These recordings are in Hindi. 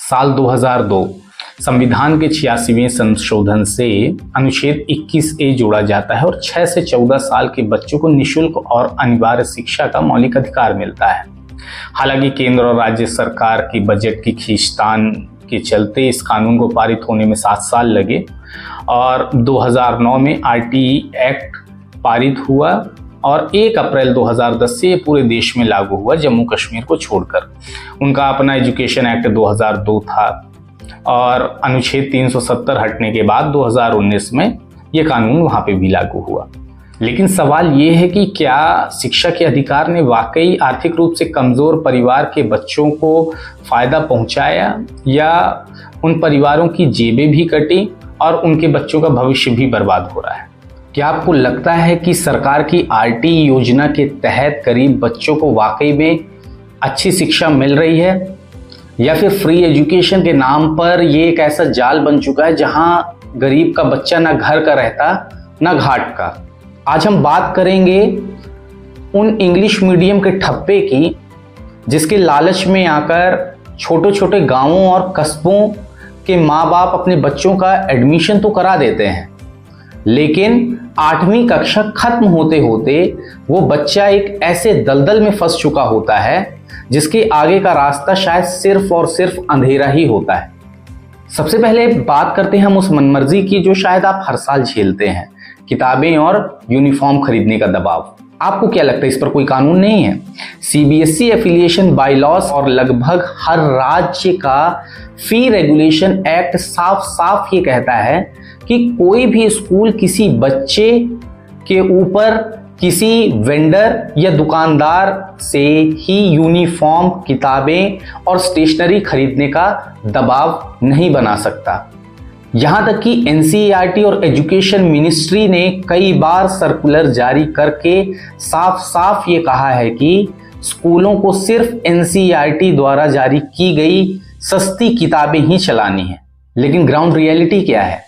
साल 2002 संविधान के 86वें संशोधन से अनुच्छेद 21A जोड़ा जाता है और 6 से 14 साल के बच्चों को निःशुल्क और अनिवार्य शिक्षा का मौलिक अधिकार मिलता है। हालांकि केंद्र और राज्य सरकार की बजट की खींचतान के चलते इस कानून को पारित होने में 7 साल लगे और 2009 में RTE एक्ट पारित हुआ और 1 अप्रैल 2010 से ये पूरे देश में लागू हुआ, जम्मू कश्मीर को छोड़कर। उनका अपना एजुकेशन एक्ट 2002 था और अनुच्छेद 370 हटने के बाद 2019 में ये कानून वहाँ पे भी लागू हुआ। लेकिन सवाल ये है कि क्या शिक्षा के अधिकार ने वाकई आर्थिक रूप से कमज़ोर परिवार के बच्चों को फ़ायदा पहुँचाया या उन परिवारों की जेबें भी कटी और उनके बच्चों का भविष्य भी बर्बाद हो रहा है? क्या आपको लगता है कि सरकार की RTE योजना के तहत गरीब बच्चों को वाकई में अच्छी शिक्षा मिल रही है या फिर फ्री एजुकेशन के नाम पर ये एक ऐसा जाल बन चुका है जहां गरीब का बच्चा ना घर का रहता ना घाट का? आज हम बात करेंगे उन इंग्लिश मीडियम के ठप्पे की जिसके लालच में आकर छोटे छोटे गांवों और कस्बों के माँ बाप अपने बच्चों का एडमिशन तो करा देते हैं, लेकिन 8वीं कक्षा खत्म होते होते वो बच्चा एक ऐसे दलदल में फंस चुका होता है जिसके आगे का रास्ता शायद सिर्फ और सिर्फ अंधेरा ही होता है। सबसे पहले बात करते हैं हम उस मनमर्जी की जो शायद आप हर साल झेलते हैं, किताबें और यूनिफॉर्म खरीदने का दबाव। आपको क्या लगता है इस पर कोई कानून नहीं है? CBSE एफिलिएशन बायलॉस और लगभग हर राज्य का फी रेगुलेशन एक्ट साफ साफ ये कहता है कि कोई भी स्कूल किसी बच्चे के ऊपर किसी वेंडर या दुकानदार से ही यूनिफॉर्म, किताबें और स्टेशनरी खरीदने का दबाव नहीं बना सकता। यहाँ तक कि NCERT और एजुकेशन मिनिस्ट्री ने कई बार सर्कुलर जारी करके साफ साफ ये कहा है कि स्कूलों को सिर्फ NCERT द्वारा जारी की गई सस्ती किताबें ही चलानी है। लेकिन ग्राउंड रियलिटी क्या है?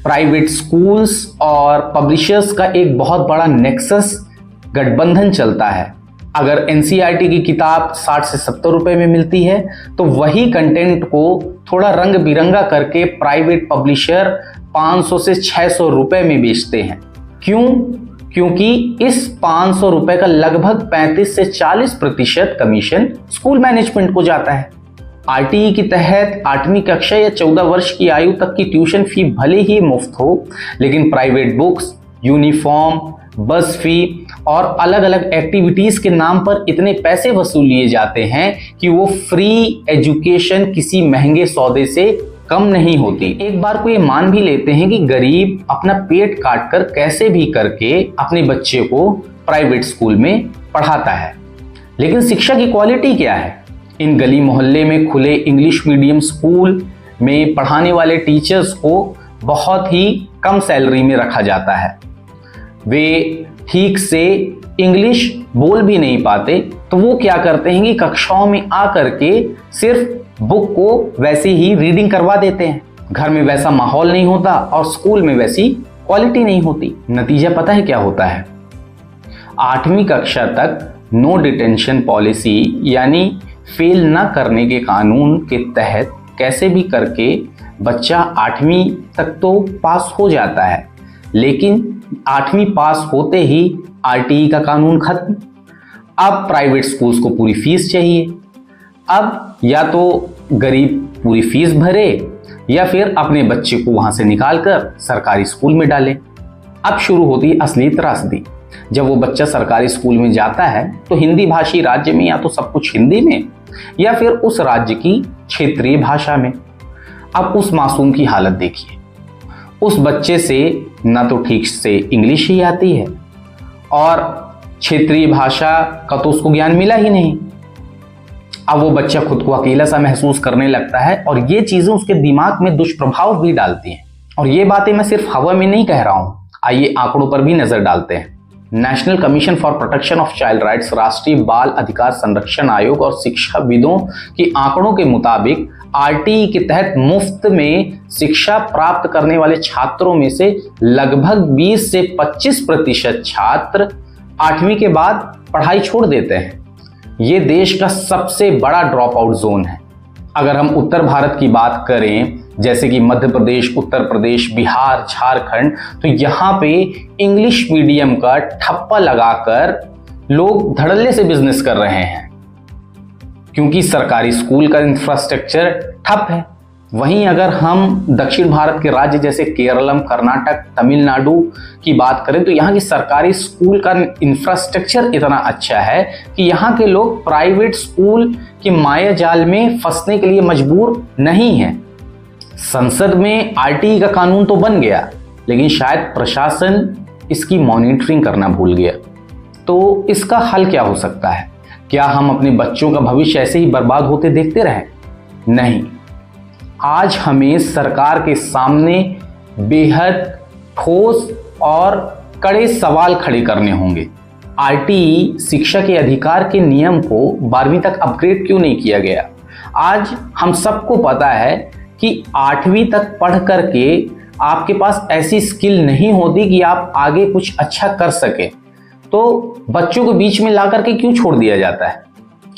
प्राइवेट स्कूल्स और पब्लिशर्स का एक बहुत बड़ा नेक्सस गठबंधन चलता है। अगर NCERT की किताब 60 से 70 रुपए में मिलती है तो वही कंटेंट को थोड़ा रंग बिरंगा करके प्राइवेट पब्लिशर 500 से 600 रुपए में बेचते हैं। क्यों? क्योंकि इस 500 रुपए का लगभग 35 से 40% कमीशन स्कूल मैनेजमेंट को जाता है। RTE के तहत 8वीं कक्षा या 14 वर्ष की आयु तक की ट्यूशन फी भले ही मुफ्त हो, लेकिन प्राइवेट बुक्स, यूनिफॉर्म, बस फी और अलग अलग एक्टिविटीज के नाम पर इतने पैसे वसूल लिए जाते हैं कि वो फ्री एजुकेशन किसी महंगे सौदे से कम नहीं होती। एक बार को ये मान भी लेते हैं कि गरीब अपना पेट काट कर कैसे भी करके अपने बच्चे को प्राइवेट स्कूल में पढ़ाता है, लेकिन शिक्षा की क्वालिटी क्या है? इन गली मोहल्ले में खुले इंग्लिश मीडियम स्कूल में पढ़ाने वाले टीचर्स को बहुत ही कम सैलरी में रखा जाता है। वे ठीक से इंग्लिश बोल भी नहीं पाते, तो वो क्या करते हैं कि कक्षाओं में आकर के सिर्फ बुक को वैसे ही रीडिंग करवा देते हैं। घर में वैसा माहौल नहीं होता और स्कूल में वैसी क्वालिटी नहीं होती। नतीजा पता है क्या होता है? 8वीं कक्षा तक नो डिटेंशन पॉलिसी यानी फेल ना करने के कानून के तहत कैसे भी करके बच्चा 8वीं तक तो पास हो जाता है, लेकिन 8वीं पास होते ही RTE का कानून खत्म। अब प्राइवेट स्कूल्स को पूरी फीस चाहिए। अब या तो गरीब पूरी फीस भरे या फिर अपने बच्चे को वहां से निकालकर सरकारी स्कूल में डाले। अब शुरू होती है असली त्रासदी। जब वो बच्चा सरकारी स्कूल में जाता है तो हिंदी भाषी राज्य में या तो सब कुछ हिंदी में या फिर उस राज्य की क्षेत्रीय भाषा में। अब उस मासूम की हालत देखिए। उस बच्चे से ना तो ठीक से इंग्लिश ही आती है और क्षेत्रीय भाषा का तो उसको ज्ञान मिला ही नहीं। अब वो बच्चा खुद को अकेला सा महसूस करने लगता है और ये चीजें उसके दिमाग में दुष्प्रभाव भी डालती हैं। और ये बातें मैं सिर्फ हवा में नहीं कह रहा हूं, आइए आंकड़ों पर भी नजर डालते हैं। National commission for protection of child rights, राष्ट्रीय बाल अधिकार संरक्षण आयोग और शिक्षाविदों के आंकड़ों के मुताबिक RTE के तहत मुफ्त में शिक्षा प्राप्त करने वाले छात्रों में से लगभग 20 से 25% छात्र 8वीं के बाद पढ़ाई छोड़ देते हैं। ये देश का सबसे बड़ा ड्रॉप आउट जोन है। अगर हम उत्तर भारत की बात करें, जैसे कि मध्य प्रदेश, उत्तर प्रदेश, बिहार, झारखंड, तो यहाँ पे इंग्लिश मीडियम का ठप्पा लगाकर लोग धड़ल्ले से बिजनेस कर रहे हैं, क्योंकि सरकारी स्कूल का इंफ्रास्ट्रक्चर ठप है। वहीं अगर हम दक्षिण भारत के राज्य जैसे केरलम, कर्नाटक, तमिलनाडु की बात करें, तो यहाँ की सरकारी स्कूल का इंफ्रास्ट्रक्चर इतना अच्छा है कि यहाँ के लोग प्राइवेट स्कूल के माया जाल में फंसने के लिए मजबूर नहीं हैं। संसद में आरटीई का कानून तो बन गया, लेकिन शायद प्रशासन इसकी मॉनिटरिंग करना भूल गया। तो इसका हल क्या हो सकता है? क्या हम अपने बच्चों का भविष्य ऐसे ही बर्बाद होते देखते रहें? नहीं, आज हमें सरकार के सामने बेहद ठोस और कड़े सवाल खड़े करने होंगे। आरटीई शिक्षा के अधिकार के नियम को 12वीं तक अपग्रेड क्यों नहीं किया गया? आज हम सबको पता है कि 8वीं तक पढ़ करके आपके पास ऐसी स्किल नहीं होती कि आप आगे कुछ अच्छा कर सके, तो बच्चों को बीच में ला करके क्यों छोड़ दिया जाता है?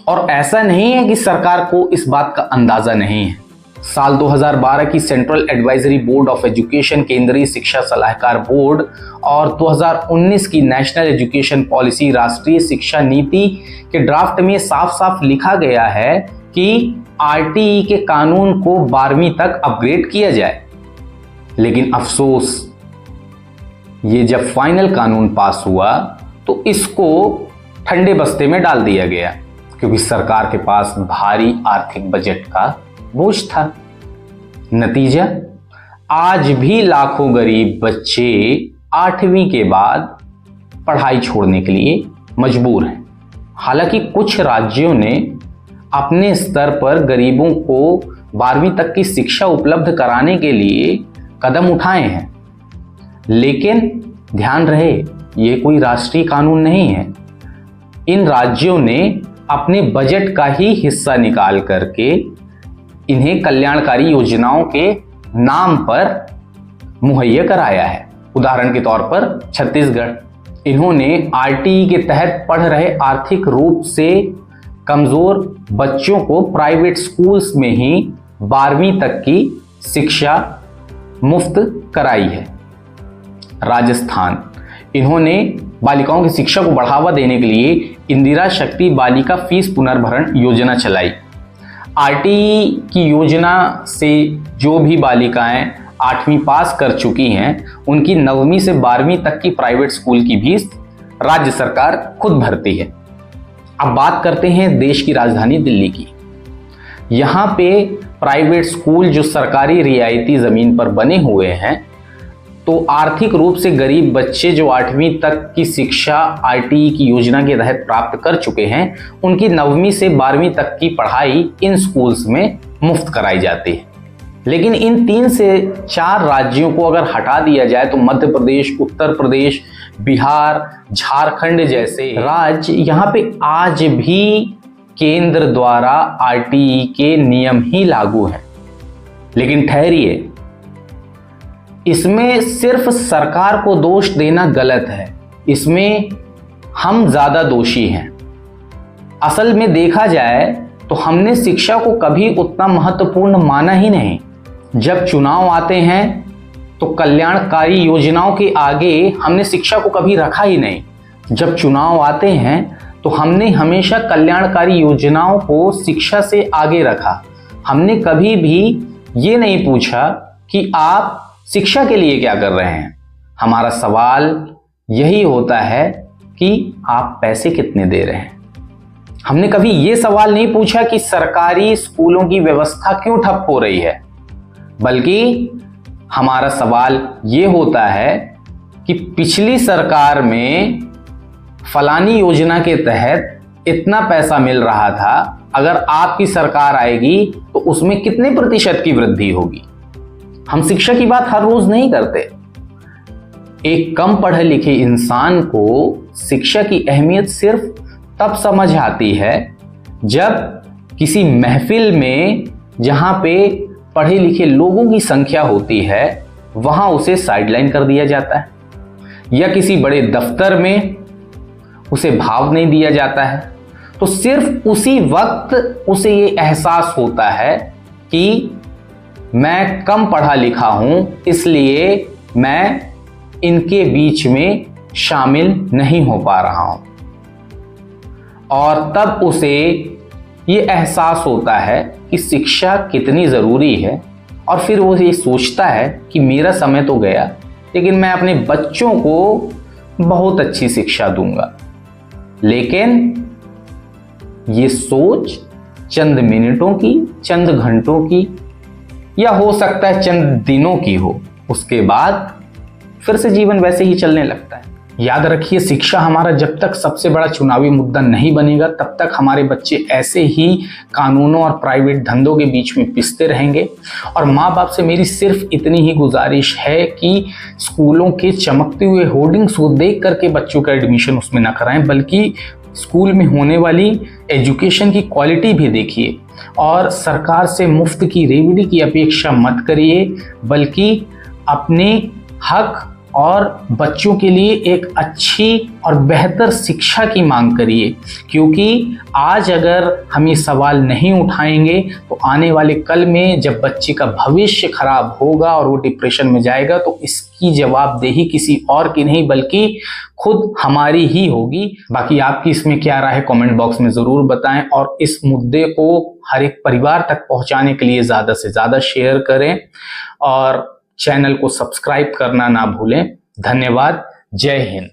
और ऐसा नहीं है कि सरकार को इस बात का अंदाजा नहीं है। साल 2012 की central advisory board of education, केंद्रीय शिक्षा सलाहकार बोर्ड, और 2019 की नेशनल एजुकेशन पॉलिसी, राष्ट्रीय शिक्षा नीति के ड्राफ्ट में साफ साफ लिखा गया है कि आरटीई के कानून को 12वीं तक अपग्रेड किया जाए। लेकिन अफसोस, ये जब फाइनल कानून पास हुआ तो इसको ठंडे बस्ते में डाल दिया गया, क्योंकि सरकार के पास भारी आर्थिक बजट का बोझ था। नतीजा, आज भी लाखों गरीब बच्चे 8वीं के बाद पढ़ाई छोड़ने के लिए मजबूर हैं। हालांकि कुछ राज्यों ने अपने स्तर पर गरीबों को 12वीं तक की शिक्षा उपलब्ध कराने के लिए कदम उठाए हैं, लेकिन ध्यान रहे, ये कोई राष्ट्रीय कानून नहीं है। इन राज्यों ने अपने बजट का ही हिस्सा निकाल करके इन्हें कल्याणकारी योजनाओं के नाम पर मुहैया कराया है। उदाहरण के तौर पर छत्तीसगढ़, इन्होंने आरटीई के तहत पढ़ रहे आर्थिक रूप से कमजोर बच्चों को प्राइवेट स्कूल्स में ही 12वीं तक की शिक्षा मुफ्त कराई है। राजस्थान, इन्होंने बालिकाओं की शिक्षा को बढ़ावा देने के लिए इंदिरा शक्ति बालिका फीस पुनर्भरण योजना चलाई। आरटीई की योजना से जो भी बालिकाएं 8वीं पास कर चुकी हैं, उनकी 9वीं से 12वीं तक की प्राइवेट स्कूल की फीस राज्य सरकार खुद भरती है। अब बात करते हैं देश की राजधानी दिल्ली की। यहाँ पे प्राइवेट स्कूल जो सरकारी रियायती जमीन पर बने हुए हैं, तो आर्थिक रूप से गरीब बच्चे जो 8वीं तक की शिक्षा आरटीई की योजना के तहत प्राप्त कर चुके हैं, उनकी 9वीं से 12वीं तक की पढ़ाई इन स्कूल्स में मुफ्त कराई जाती है। लेकिन इन 3 से 4 राज्यों को अगर हटा दिया जाए तो मध्य प्रदेश, उत्तर प्रदेश, बिहार, झारखंड जैसे राज्य, यहाँ पे आज भी केंद्र द्वारा आरटीई के नियम ही लागू हैं। लेकिन ठहरिए, इसमें सिर्फ सरकार को दोष देना गलत है, इसमें हम ज्यादा दोषी हैं। असल में देखा जाए तो हमने शिक्षा को कभी उतना महत्वपूर्ण माना ही नहीं। जब चुनाव आते हैं तो कल्याणकारी योजनाओं के आगे हमने शिक्षा को कभी रखा ही नहीं। जब चुनाव आते हैं तो हमने हमेशा कल्याणकारी योजनाओं को शिक्षा से आगे रखा। हमने कभी भी ये नहीं पूछा कि आप शिक्षा के लिए क्या कर रहे हैं। हमारा सवाल यही होता है कि आप पैसे कितने दे रहे हैं। हमने कभी ये सवाल नहीं पूछा कि सरकारी स्कूलों की व्यवस्था क्यों ठप हो रही है, बल्कि हमारा सवाल ये होता है कि पिछली सरकार में फलानी योजना के तहत इतना पैसा मिल रहा था, अगर आपकी सरकार आएगी तो उसमें कितने प्रतिशत की वृद्धि होगी। हम शिक्षा की बात हर रोज नहीं करते। एक कम पढ़े लिखे इंसान को शिक्षा की अहमियत सिर्फ तब समझ आती है जब किसी महफिल में जहां पे पढ़े लिखे लोगों की संख्या होती है वहां उसे साइडलाइन कर दिया जाता है, या किसी बड़े दफ्तर में उसे भाव नहीं दिया जाता है, तो सिर्फ उसी वक्त उसे ये एहसास होता है कि मैं कम पढ़ा लिखा हूं, इसलिए मैं इनके बीच में शामिल नहीं हो पा रहा हूं। और तब उसे ये एहसास होता है कि शिक्षा कितनी ज़रूरी है, और फिर वो ये सोचता है कि मेरा समय तो गया, लेकिन मैं अपने बच्चों को बहुत अच्छी शिक्षा दूंगा। लेकिन ये सोच चंद मिनटों की, चंद घंटों की, या हो सकता है चंद दिनों की हो, उसके बाद फिर से जीवन वैसे ही चलने लगता है। याद रखिए, शिक्षा हमारा जब तक सबसे बड़ा चुनावी मुद्दा नहीं बनेगा, तब तक हमारे बच्चे ऐसे ही कानूनों और प्राइवेट धंधों के बीच में पिसते रहेंगे। और माँ बाप से मेरी सिर्फ इतनी ही गुजारिश है कि स्कूलों के चमकते हुए होर्डिंग्स को देख करके बच्चों का एडमिशन उसमें ना कराएं, बल्कि स्कूल में होने वाली एजुकेशन की क्वालिटी भी देखिए। और सरकार से मुफ्त की रेवड़ी की अपेक्षा मत करिए, बल्कि अपने हक और बच्चों के लिए एक अच्छी और बेहतर शिक्षा की मांग करिए। क्योंकि आज अगर हम ये सवाल नहीं उठाएंगे तो आने वाले कल में जब बच्चे का भविष्य खराब होगा और वो डिप्रेशन में जाएगा, तो इसकी जवाबदेही किसी और की नहीं बल्कि खुद हमारी ही होगी। बाकी आपकी इसमें क्या राय है, कमेंट बॉक्स में ज़रूर बताएं, और इस मुद्दे को हर एक परिवार तक पहुंचाने के लिए ज़्यादा से ज़्यादा शेयर करें और चैनल को सब्सक्राइब करना ना भूलें। धन्यवाद। जय हिंद।